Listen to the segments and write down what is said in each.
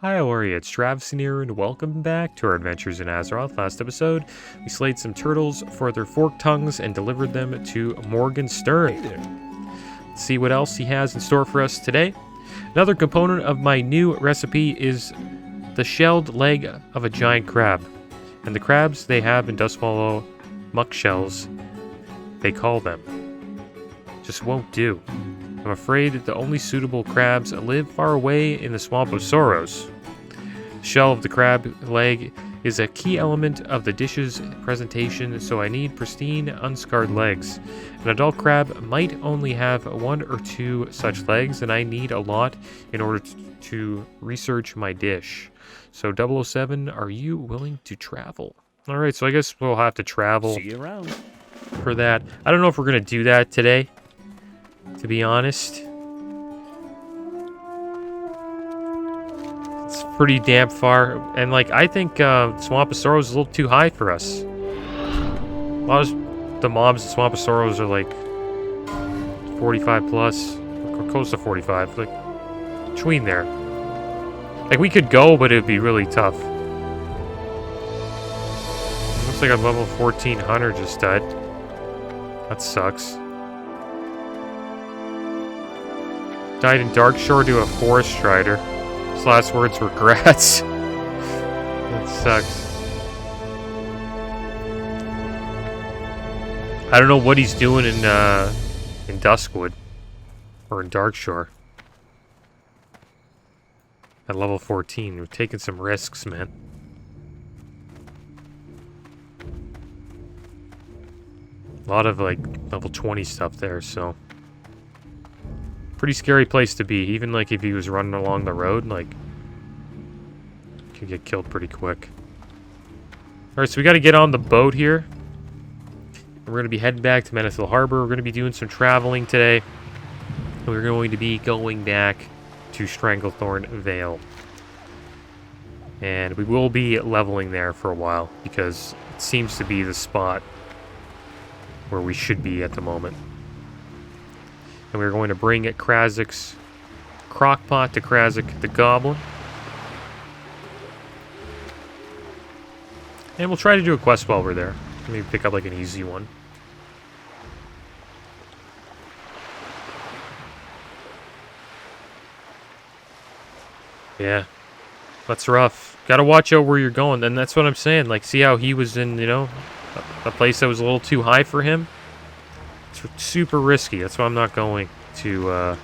Hi, how are you? It's Travis here, and welcome back to our adventures in Azeroth. Last episode, we slayed some turtles for their forked tongues and delivered them to Morgenstern. Hey there. Let's see what else he has in store for us today. Another component of my new recipe is the shelled leg of a giant crab. And the crabs they have in Dustfallow muck shells, they call them, just won't do. I'm afraid the only suitable crabs live far away in the Swamp of Sorrows. The shell of the crab leg is a key element of the dish's presentation, so I need pristine, unscarred legs. An adult crab might only have one or two such legs, and I need a lot in order to research my dish. So 007, are you willing to travel? Alright, so I guess we'll have to travel See you around. for that. I don't know if we're going to do that today, to be honest. It's pretty damn far, and like I think Swamp of Sorrows is a little too high for us. A lot of the mobs in Swamp of Sorrows are like 45 plus, or close to 45, like between there. Like we could go, but it'd be really tough. Looks like I'm level 1400 just died. That sucks. Died in Darkshore to a forest strider. His last words were regrets. That sucks. I don't know what he's doing in Duskwood or in Darkshore. At level 14, we're taking some risks, man. A lot of like level 20 stuff there, so. Pretty scary place to be, even like if he was running along the road, like could get killed pretty quick. Alright, so we gotta get on the boat here. We're gonna be heading back to Menethil Harbor. We're gonna be doing some traveling today. We're going to be going back to Stranglethorn Vale. And we will be leveling there for a while, because it seems to be the spot where we should be at the moment. And we're going to bring Krazik's crockpot to Krazik the Goblin. And we'll try to do a quest while we're there. Maybe pick up like an easy one. Yeah. That's rough. Gotta watch out where you're going. And that's what I'm saying. Like, see how he was in, you know, a place that was a little too high for him? It's super risky. That's why I'm not going to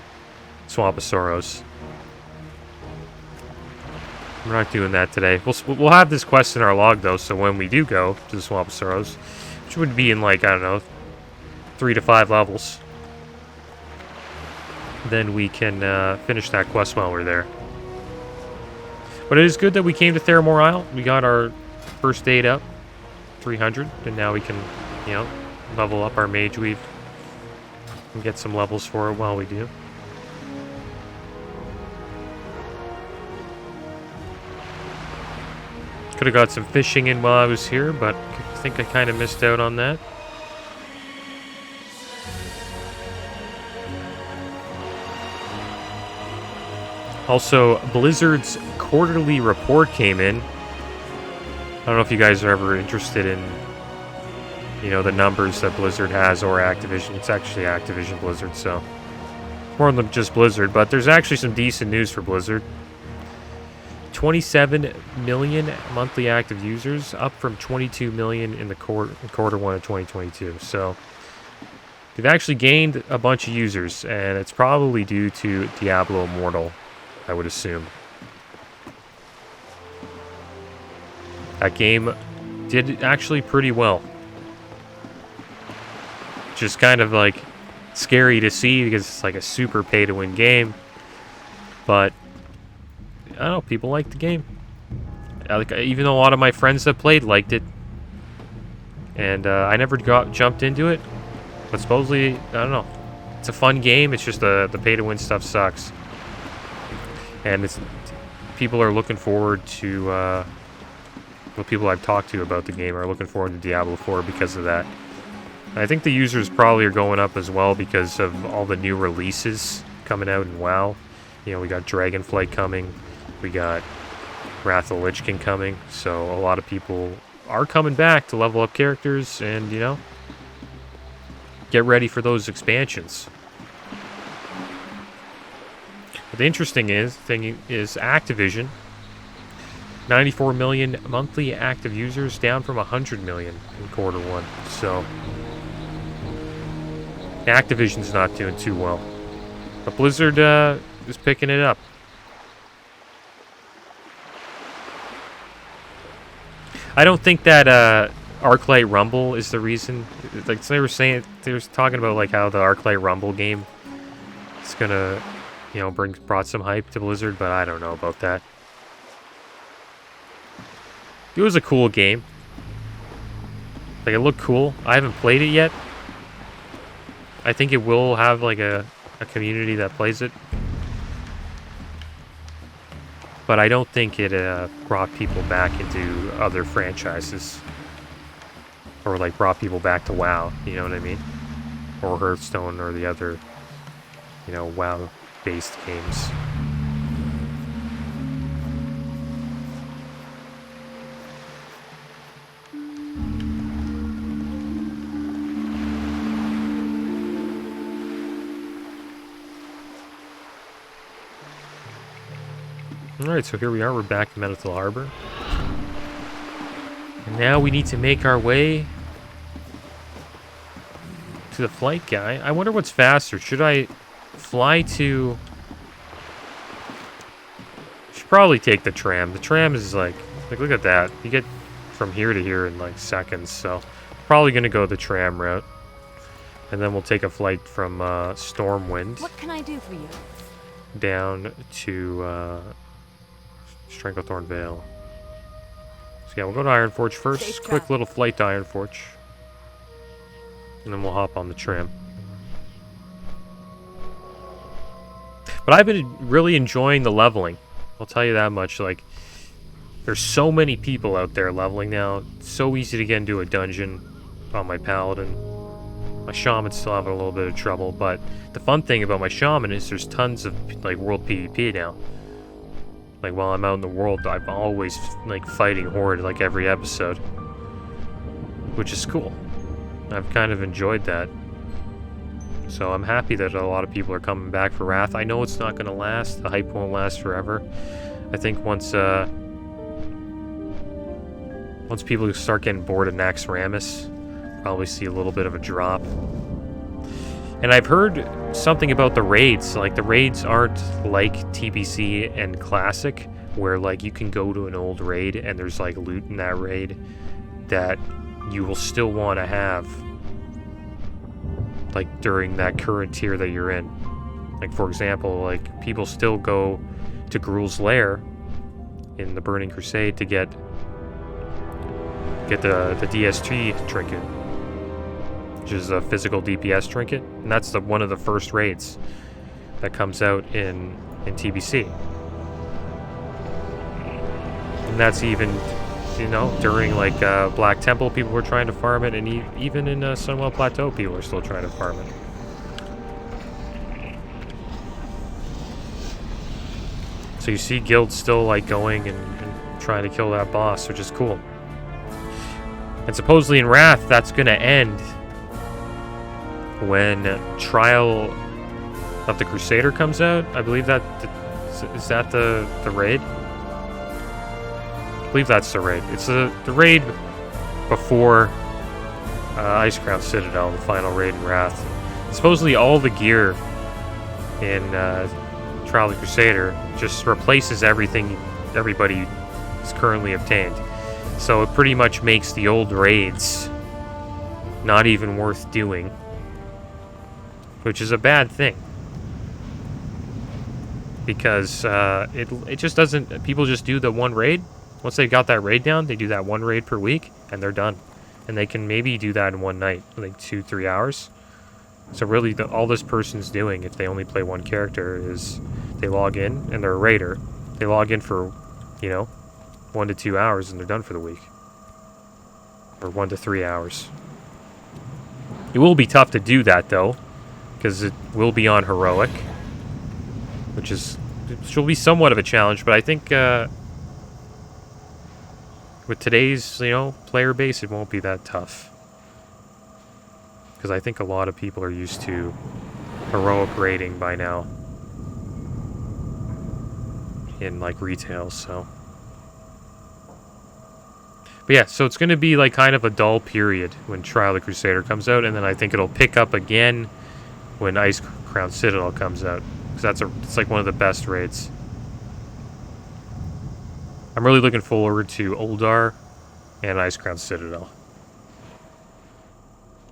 Swamp of Sorrows. We're not doing that today. We'll have this quest in our log, though, so when we do go to the Swamp of Sorrows, which would be in, like, I don't know, 3 to 5 levels, then we can finish that quest while we're there. But it is good that we came to Theramore Isle. We got our first aid up, 300, and now we can, you know, level up our Mage Weave and get some levels for it while we do. Could have got some fishing in while I was here, but I think I kind of missed out on that. Also, Blizzard's quarterly report came in. I don't know if you guys are ever interested in, you know, the numbers that Blizzard has, or Activision. It's actually Activision Blizzard, so more than just Blizzard, but there's actually some decent news for Blizzard. 27 million monthly active users, up from 22 million in the quarter one of 2022. So they've actually gained a bunch of users, and it's probably due to Diablo Immortal, I would assume. That game did actually pretty well. Just kind of like scary to see because it's like a super pay to win game, but I don't know, people like the game. Even though a lot of my friends that played liked it, and I never jumped into it, but supposedly, I don't know, it's a fun game. It's just the pay to win stuff sucks, and it's people are looking forward to well, people I've talked to about the game are looking forward to Diablo 4 because of that. I think the users probably are going up as well because of all the new releases coming out in WoW. You know, we got Dragonflight coming. We got Wrath of the Lich King coming, so a lot of people are coming back to level up characters and, you know, get ready for those expansions. But the interesting thing is Activision, 94 million monthly active users, down from 100 million in Q1. So Activision's not doing too well. But Blizzard is picking it up. I don't think that Arclight Rumble is the reason. Like they were saying, they were talking about like how the Arclight Rumble game is gonna, you know, brought some hype to Blizzard, but I don't know about that. It was a cool game. Like, it looked cool. I haven't played it yet. I think it will have like a community that plays it. But I don't think it brought people back into other franchises. Or like brought people back to WoW, you know what I mean? Or Hearthstone or the other, you know, WoW-based games. Alright, so here we are. We're back in Metal Harbor. And now we need to make our way to the flight guy. I wonder what's faster. Should I fly to... Should probably take the tram. The tram is like look at that. You get from here to here in like seconds, so probably going to go the tram route. And then we'll take a flight from Stormwind. What can I do for you? Down to Stranglethorn Vale. So yeah, we'll go to Ironforge first. Safe Quick drive. little flight to Ironforge. And then we'll hop on the tram. But I've been really enjoying the leveling. I'll tell you that much. Like, there's so many people out there leveling now. It's so easy to get into a dungeon on my Paladin. My Shaman's still having a little bit of trouble, but the fun thing about my Shaman is there's tons of, like, world PvP now. Like, while I'm out in the world, I'm always, like, fighting Horde, like, every episode. Which is cool. I've kind of enjoyed that. So I'm happy that a lot of people are coming back for Wrath. I know it's not going to last. The hype won't last forever. I think once people start getting bored of Nax Ramus, probably see a little bit of a drop. And I've heard something about the raids. Like, the raids aren't like TBC and Classic, where, like, you can go to an old raid and there's, like, loot in that raid that you will still want to have, like, during that current tier that you're in. Like, for example, like, people still go to Gruul's Lair in the Burning Crusade to get the DST trinket, which is a physical DPS trinket, and that's one of the first raids that comes out in TBC. And that's even, you know, during like Black Temple, people were trying to farm it, and even in Sunwell Plateau, people are still trying to farm it. So you see guilds still like going and trying to kill that boss, which is cool. And supposedly in Wrath, that's going to end when Trial of the Crusader comes out. I believe that is that the raid? I believe that's the raid. It's the raid before Icecrown Citadel, the final raid in Wrath. Supposedly all the gear in Trial of the Crusader just replaces everything everybody has currently obtained. So it pretty much makes the old raids not even worth doing, which is a bad thing, because it just doesn't. People just do the one raid. Once they've got that raid down, they do that one raid per week, and they're done. And they can maybe do that in one night, like 2-3 hours. So really, all this person's doing, if they only play one character, is they log in, and they're a raider. They log in for, you know, 1 to 2 hours, and they're done for the week. Or 1 to 3 hours. It will be tough to do that, though, because it will be on Heroic, which will be somewhat of a challenge, but I think with today's, player base, it won't be that tough. Because I think a lot of people are used to heroic raiding by now. In, like, retail, so... But yeah, so it's going to be, like, kind of a dull period when Trial of the Crusader comes out, and then I think it'll pick up again when Icecrown Citadel comes out. Because it's like one of the best raids. I'm really looking forward to Uldar and Icecrown Citadel.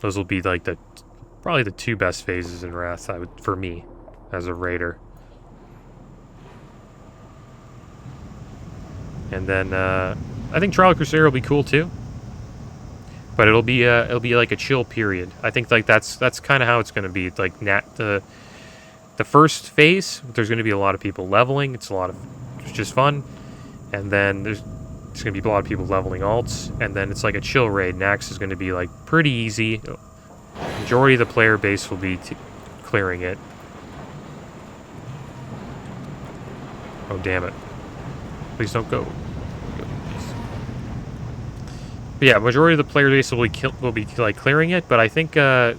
Those will be like probably the two best phases in Wrath for me as a raider. And then I think Trial of Crusader will be cool too. But it'll be like a chill period. I think like that's kind of how it's going to be. Like the first phase, there's going to be a lot of people leveling. It's just fun. And then there's going to be a lot of people leveling alts. And then it's like a chill raid. Nax is going to be like pretty easy. Majority of the player base will be clearing it. Oh, damn it. Please don't go. But yeah, majority of the player base will be like clearing it. But I think the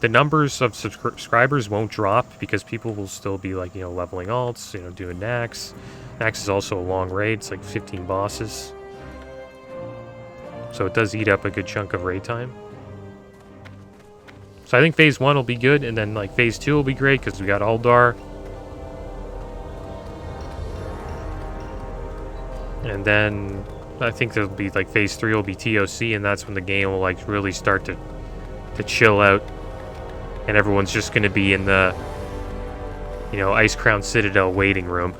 numbers of subscribers won't drop because people will still be like, leveling alts, doing Nax. Nax is also a long raid. It's like 15 bosses. So it does eat up a good chunk of raid time. So I think Phase 1 will be good, and then like Phase 2 will be great because we got Uldar. And then I think there'll be like Phase 3 will be TOC, and that's when the game will like really start to chill out. And everyone's just going to be in the, Icecrown Citadel waiting room.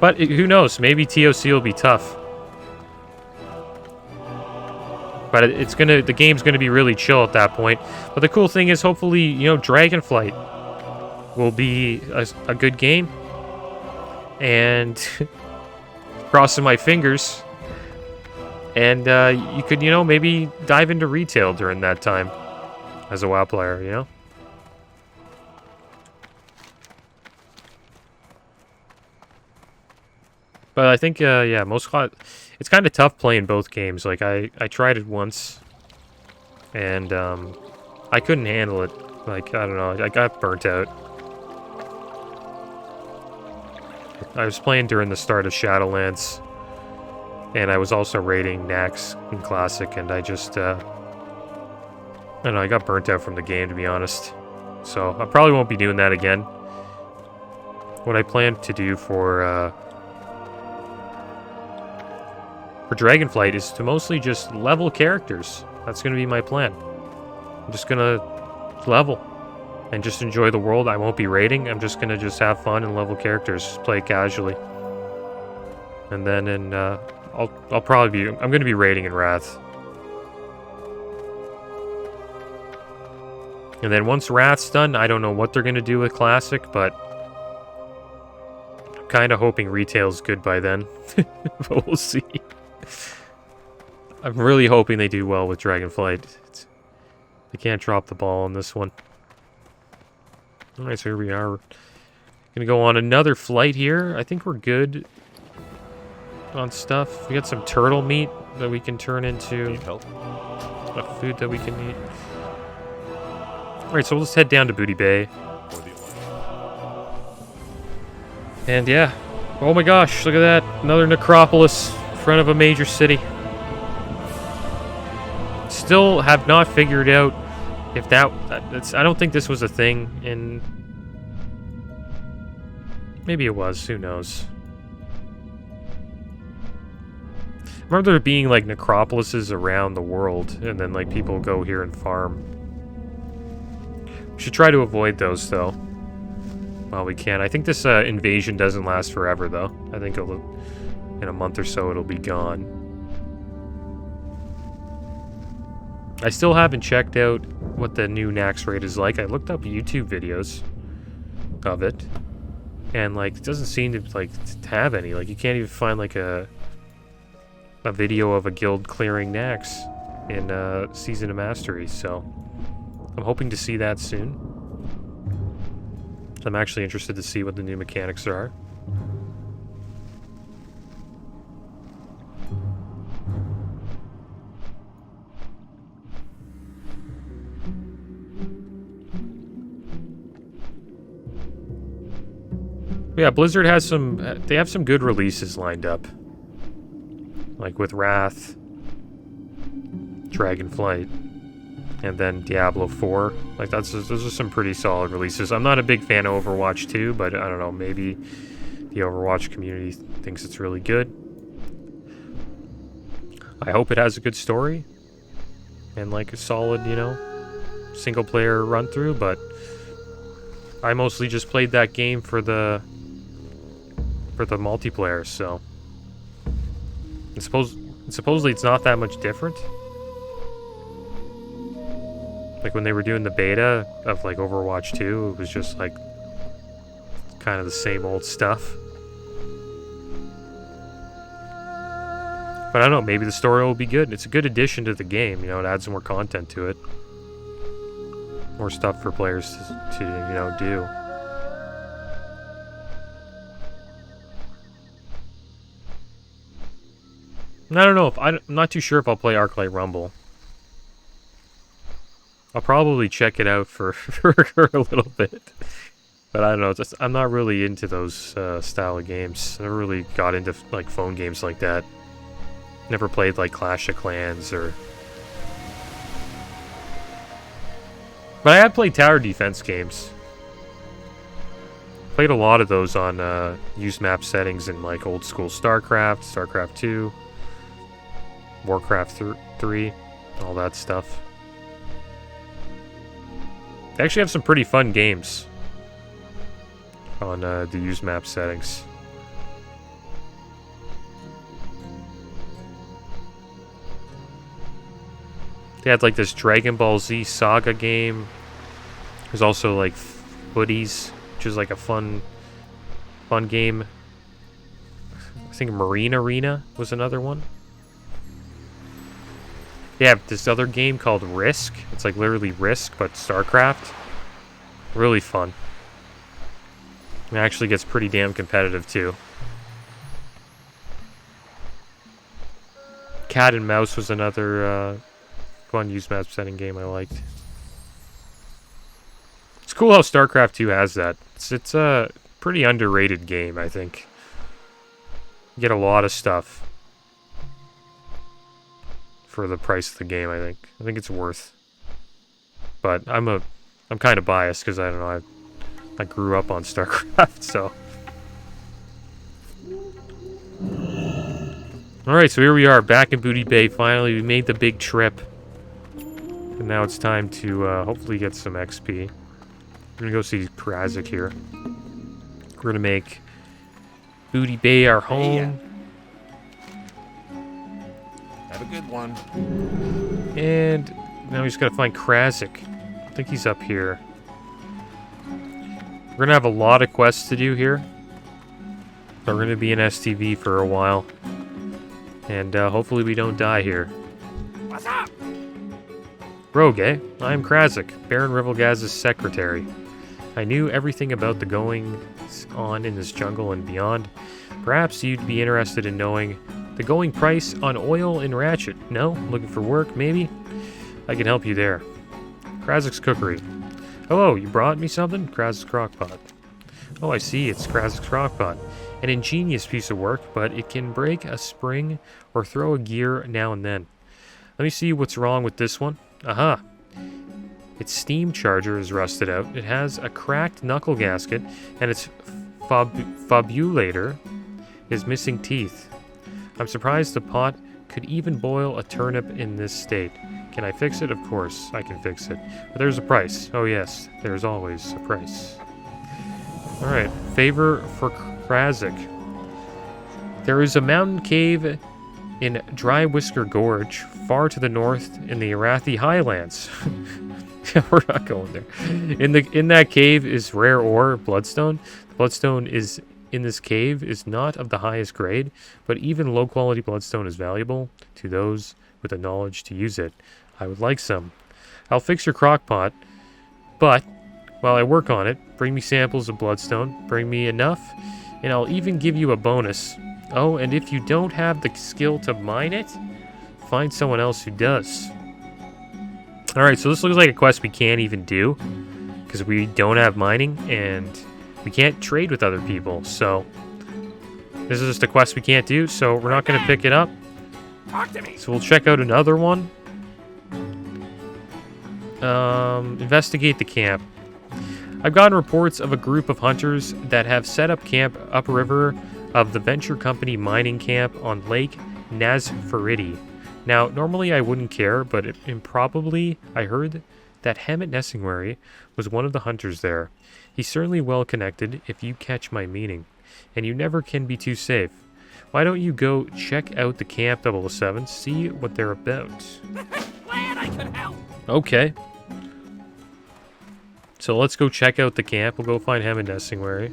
But who knows? Maybe TOC will be tough. But the game's gonna be really chill at that point. But the cool thing is, hopefully, Dragonflight will be a good game. And crossing my fingers. And you could, maybe dive into retail during that time as a WoW player, But I think, yeah, it's kind of tough playing both games. Like, I tried it once, and I couldn't handle it. Like, I don't know, I got burnt out. I was playing during the start of Shadowlands, and I was also raiding Nax in Classic, and I just, I don't know, I got burnt out from the game, to be honest. So, I probably won't be doing that again. What I plan to do for Dragonflight is to mostly just level characters. That's going to be my plan. I'm just going to level and just enjoy the world. I won't be raiding. I'm just going to just have fun and level characters, play casually. And then I'll probably I'm going to be raiding in Wrath. And then once Wrath's done, I don't know what they're going to do with Classic, but I'm kind of hoping retail's good by then. But we'll see. I'm really hoping they do well with Dragonflight. They can't drop the ball on this one. Alright, so here we are. Gonna go on another flight here. I think we're good on stuff. We got some turtle meat that we can turn into food that we can eat. Alright, so we'll just head down to Booty Bay. And yeah. Oh my gosh, look at that. Another necropolis in front of a major city. Still have not figured out if that's... I don't think this was a thing in... Maybe it was, who knows. I remember there being like necropolises around the world, and then like people go here and farm. We should try to avoid those though, while we can. I think this invasion doesn't last forever though. I think in a month or so it'll be gone. I still haven't checked out what the new Nax raid is like. I looked up YouTube videos of it, and like it doesn't seem to like to have any. Like you can't even find like a video of a guild clearing Nax in Season of Mastery. So I'm hoping to see that soon. I'm actually interested to see what the new mechanics are. Yeah, Blizzard has some... they have some good releases lined up. Like with Wrath, Dragonflight, and then Diablo 4. Like, those are some pretty solid releases. I'm not a big fan of Overwatch 2, but I don't know, maybe the Overwatch community thinks it's really good. I hope it has a good story and like a solid, you know, single player run through, but I mostly just played that game for the multiplayer, so supposedly it's not that much different. Like when they were doing the beta of like Overwatch 2, it was just like kind of the same old stuff. But I don't know, maybe the story will be good. It's a good addition to the game, you know, it adds more content to it. More stuff for players to you know, do. And I don't know, I'm not too sure if I'll play Arclight Rumble. I'll probably check it out for a little bit. But I don't know, I'm not really into those style of games. I never really got into like phone games like that. Never played like Clash of Clans or... But I have played tower defense games. Played a lot of those on use map settings in like old school StarCraft, StarCraft 2, Warcraft 3, all that stuff. They actually have some pretty fun games on the use map settings. They had like this Dragon Ball Z Saga game. There's also like Footies, which is like a fun game. I think Marine Arena was another one. They have this other game called Risk. It's like literally Risk, but StarCraft. Really fun. It actually gets pretty damn competitive too. Cat and Mouse was another fun use map setting game I liked. It's cool how StarCraft 2 has that. It's a pretty underrated game, I think. You get a lot of stuff for the price of the game, I think. I think it's worth. But I'm kind of biased because I don't know, I grew up on StarCraft, so. Alright, so here we are, back in Booty Bay. Finally, we made the big trip. And now it's time to hopefully get some XP. We're gonna go see Krazik here. We're gonna make Booty Bay our home. Have a good one. And now we just gotta find Krazik. I think he's up here. We're gonna have a lot of quests to do here. So we're gonna be in STV for a while. And hopefully we don't die here. What's up? Rogue, eh? I'm Krazik, Baron Rivelgaz's secretary. I knew everything about the goings on in this jungle and beyond. Perhaps you'd be interested in knowing the going price on oil in Ratchet. No? Looking for work, maybe? I can help you there. Krazik's Cookery. Hello, you brought me something? Krazik's Crockpot. Oh, I see, it's Krazik's Crockpot. An ingenious piece of work, but it can break a spring or throw a gear now and then. Let me see what's wrong with this one. Aha! Its steam charger is rusted out. It has a cracked knuckle gasket, and its fabulator is missing teeth. I'm surprised the pot could even boil a turnip in this state. Can I fix it? Of course, I can fix it. But there's a price. Oh yes, there's always a price. Alright, favor for Krazik. There is a mountain cave in Dry Whisker Gorge, far to the north in the Arathi Highlands. We're not going there. In that cave is rare ore, bloodstone. The bloodstone is in this cave is not of the highest grade, but even low quality bloodstone is valuable to those with the knowledge to use it. I would like some. I'll fix your crockpot, but while I work on it, bring me samples of bloodstone, bring me enough, and I'll even give you a bonus. Oh, and if you don't have the skill to mine it, find someone else who does. Alright, so this looks like a quest we can't even do, because we don't have mining, and we can't trade with other people, so this is just a quest we can't do, so we're not going to pick it up. Talk to me. So we'll check out another one. Investigate the camp. I've gotten reports of a group of hunters that have set up camp upriver of the Venture Company mining camp on Lake Nazfaridi. Now, normally I wouldn't care, but improbably I heard that Hammett Nessingwary was one of the hunters there. He's certainly well connected, if you catch my meaning, and you never can be too safe. Why don't you go check out the camp 007, see what they're about? Glad I could help. Okay. So let's go check out the camp. We'll go find Hammett Nessingwary.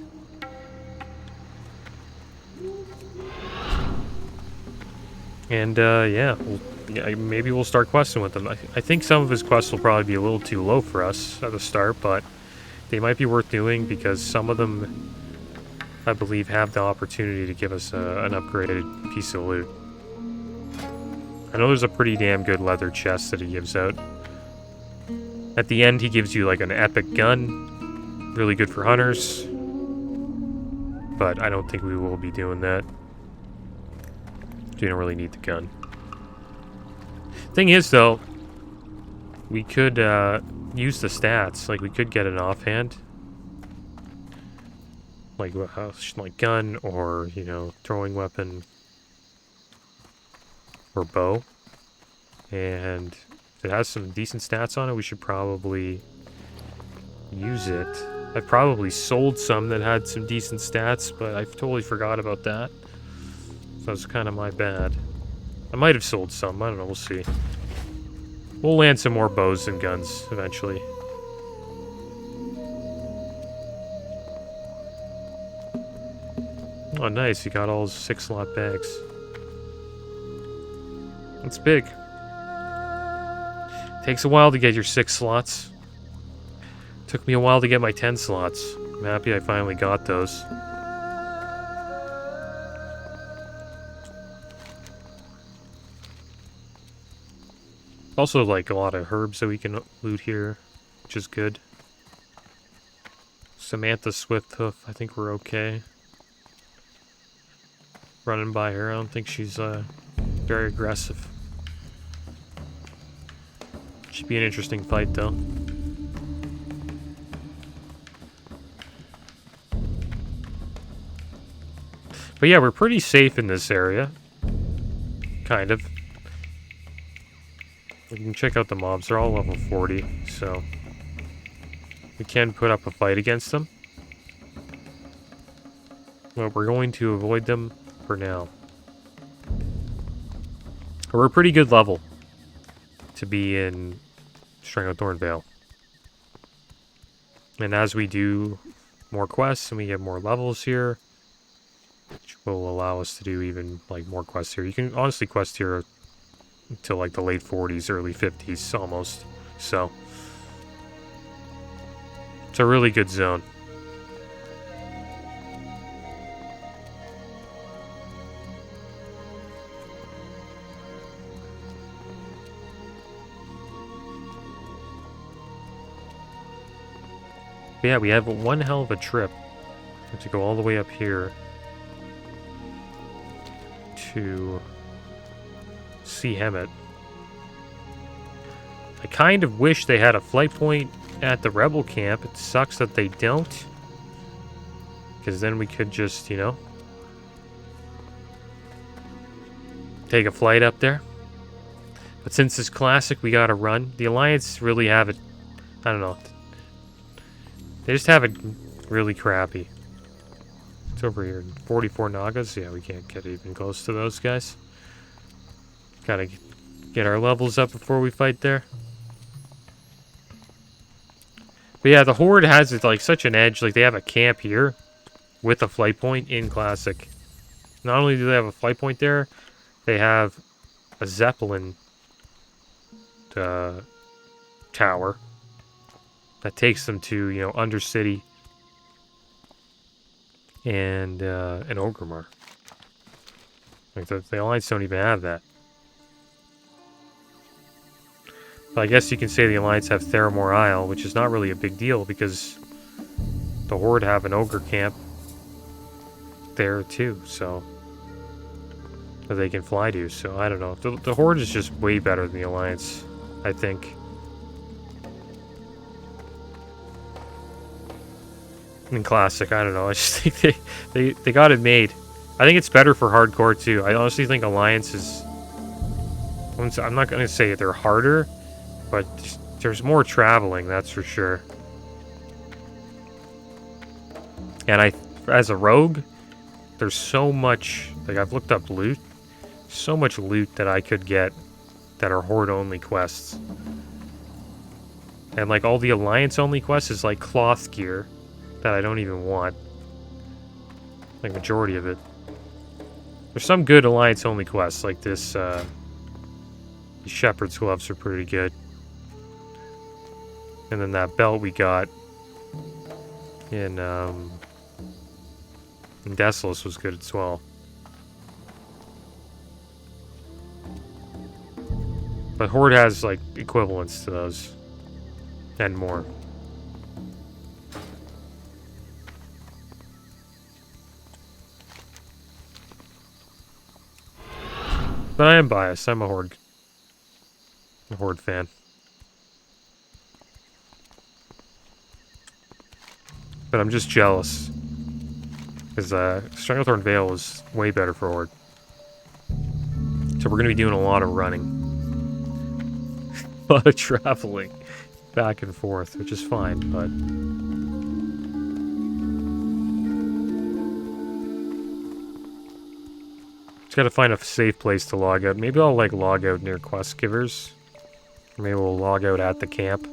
And, yeah, maybe we'll start questing with them. I think some of his quests will probably be a little too low for us at the start, but they might be worth doing because some of them, I believe, have the opportunity to give us an upgraded piece of loot. I know there's a pretty damn good leather chest that he gives out. At the end, he gives you, like, an epic gun. Really good for hunters. But I don't think we will be doing that. You don't really need the gun. Thing is, though, we could use the stats. Like, we could get an offhand. Like gun or, you know, throwing weapon. Or bow. And if it has some decent stats on it, we should probably use it. I probably sold some that had some decent stats, but I totally forgot about that. So it's kind of my bad. I might have sold some. I don't know. We'll see. We'll land some more bows and guns eventually. Oh, nice. You got all 6 slot bags. That's big. Takes a while to get your 6 slots. Took me a while to get my 10 slots. I'm happy I finally got those. Also, like, a lot of herbs that we can loot here, which is good. Samantha Swifthoof, I think we're okay. Running by her, I don't think she's very aggressive. Should be an interesting fight, though. But yeah, we're pretty safe in this area. Kind of. We can check out the mobs. They're all level 40, so we can put up a fight against them. Well, we're going to avoid them for now. We're a pretty good level to be in Stranglethorn Vale. And as we do more quests and we get more levels here, which will allow us to do even like more quests here. You can honestly quest here until like the late 40s, early 50s almost. So it's a really good zone. But yeah, we have one hell of a trip. We have to go all the way up here to see Hammett. I kind of wish they had a flight point at the rebel camp. It sucks that they don't, because then we could just, you know, take a flight up there. But since it's classic, we gotta run. The Alliance really have it, I don't know, they just have it really crappy. It's over here. 44 Nagas. Yeah, we can't get even close to those guys. Gotta get our levels up before we fight there. But yeah, the Horde has it like such an edge. Like they have a camp here with a flight point in Classic. Not only do they have a flight point there, they have a Zeppelin tower that takes them to, you know, Undercity and Orgrimmar. Like the Alliance don't even have that. But I guess you can say the Alliance have Theramore Isle, which is not really a big deal because the Horde have an ogre camp there too, so that they can fly to. So I don't know. The Horde is just way better than the Alliance, I think. In Classic, I don't know. I just think they got it made. I think it's better for hardcore too. I honestly think Alliance is. I'm not gonna say they're harder, but there's more traveling, that's for sure. And as a rogue, there's so much. Like, I've looked up loot, so much loot that I could get that are horde only quests. And like all the Alliance only quests is like cloth gear that I don't even want. Like majority of it. There's some good Alliance only quests, like this. These Shepherd's gloves are pretty good. And then that belt we got in Desolus was good as well. But Horde has like equivalents to those and more. But I am biased. I'm a Horde fan. But I'm just jealous. Because Stranglethorn Vale is way better for Horde. So we're going to be doing a lot of running. A lot of traveling. Back and forth, which is fine, but... Just gotta find a safe place to log out. Maybe I'll, like, log out near quest givers. Or maybe we'll log out at the camp.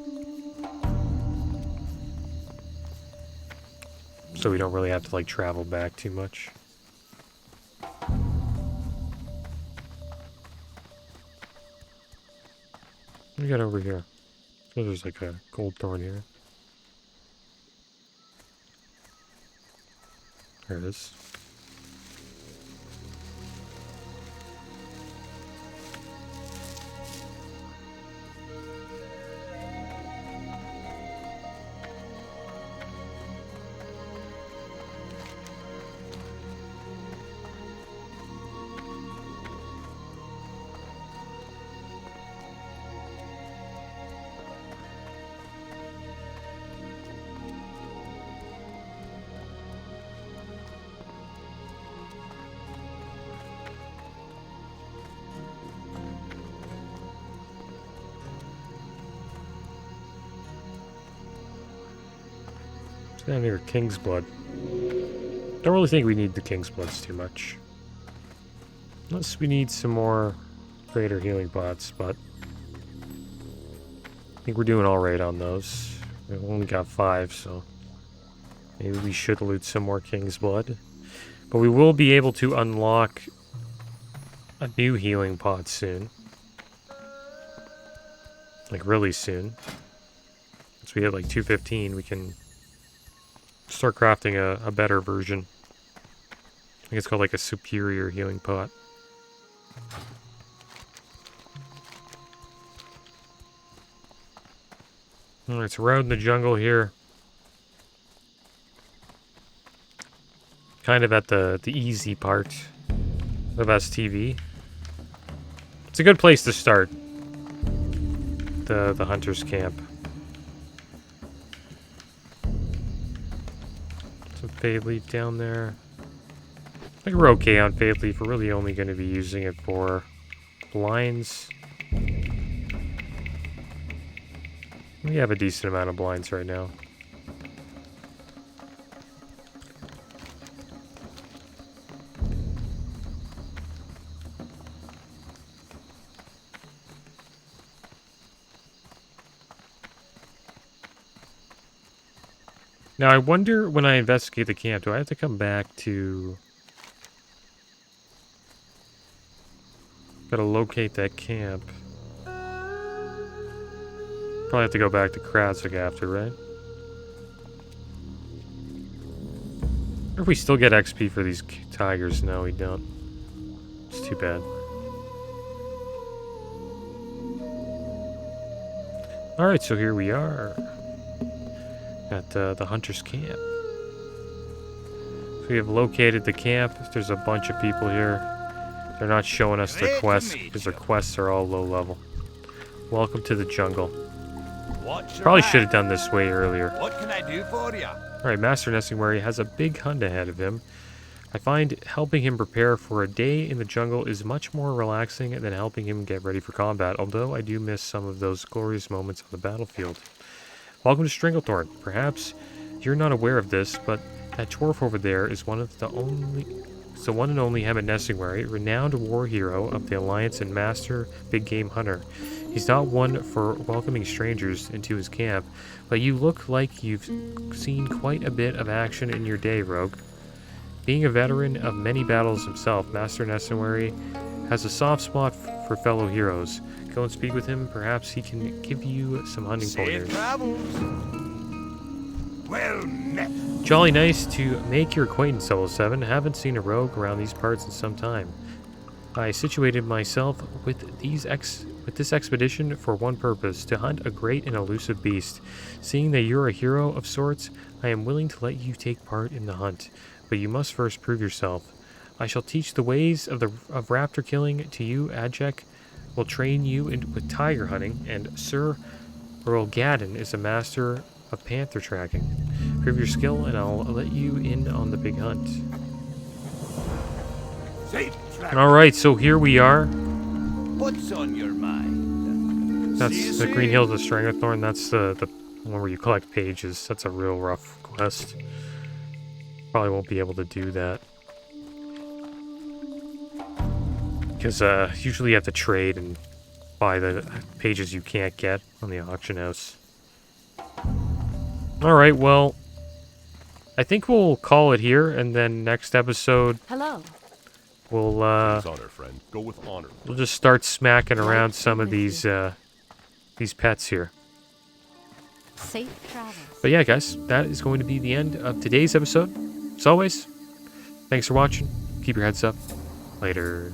So we don't really have to, like, travel back too much. What do we got over here? Oh, there's like a gold thorn here. There it is. Down here, King's Blood. Don't really think we need the King's Bloods too much. Unless we need some more greater healing pots, but I think we're doing alright on those. We've only got 5, so maybe we should loot some more King's Blood. But we will be able to unlock a new healing pot soon. Like, really soon. Once we hit like 215, we can start crafting a better version. I think it's called like a superior healing pot. Alright, it's around the jungle here. Kind of at the easy part of STV. It's a good place to start. The hunter's camp. Fade Leaf down there. I think we're okay on Fade Leaf. We're really only going to be using it for blinds. We have a decent amount of blinds right now. Now, I wonder when I investigate the camp, do I have to come back to... Gotta locate that camp. Probably have to go back to Krasvik after, right? Or if we still get XP for these tigers. No, we don't. It's too bad. Alright, so here we are. At the hunter's camp. So we have located the camp. There's a bunch of people here. They're not showing us their quests because their quests are all low level. Welcome to the jungle. Probably should have done this way earlier. What can I do for you? Alright, Master Nessingwary has a big hunt ahead of him. I find helping him prepare for a day in the jungle is much more relaxing than helping him get ready for combat, although I do miss some of those glorious moments on the battlefield. Welcome to Stranglethorn. Perhaps you're not aware of this, but that dwarf over there is one of the only... It's the one and only Hammett Nessingwary, renowned war hero of the Alliance and master big game hunter. He's not one for welcoming strangers into his camp, but you look like you've seen quite a bit of action in your day, rogue. Being a veteran of many battles himself, Master Nessingwary has a soft spot for fellow heroes. Go and speak with him. Perhaps he can give you some hunting pointers. Well met. Jolly nice to make your acquaintance, 007. Haven't seen a rogue around these parts in some time. I situated myself with this expedition for one purpose, to hunt a great and elusive beast. Seeing that you're a hero of sorts, I am willing to let you take part in the hunt, but you must first prove yourself. I shall teach the ways of raptor killing to you. Adjek will train you with tiger hunting, and Sir Earl Gadden is a master of panther tracking. Prove your skill, and I'll let you in on the big hunt. Alright, so here we are. What's on your mind? That's the Green Hills of Stranglethorn. That's the one where you collect pages. That's a real rough quest. Probably won't be able to do that. Because usually you have to trade and buy the pages you can't get on the auction house. Alright, well, I think we'll call it here, and then next episode... Hello. We'll, honor, friend. Go with honor. We'll just start smacking around some of these pets here. Safe travels. But yeah, guys, that is going to be the end of today's episode. As always, thanks for watching. Keep your heads up. Later.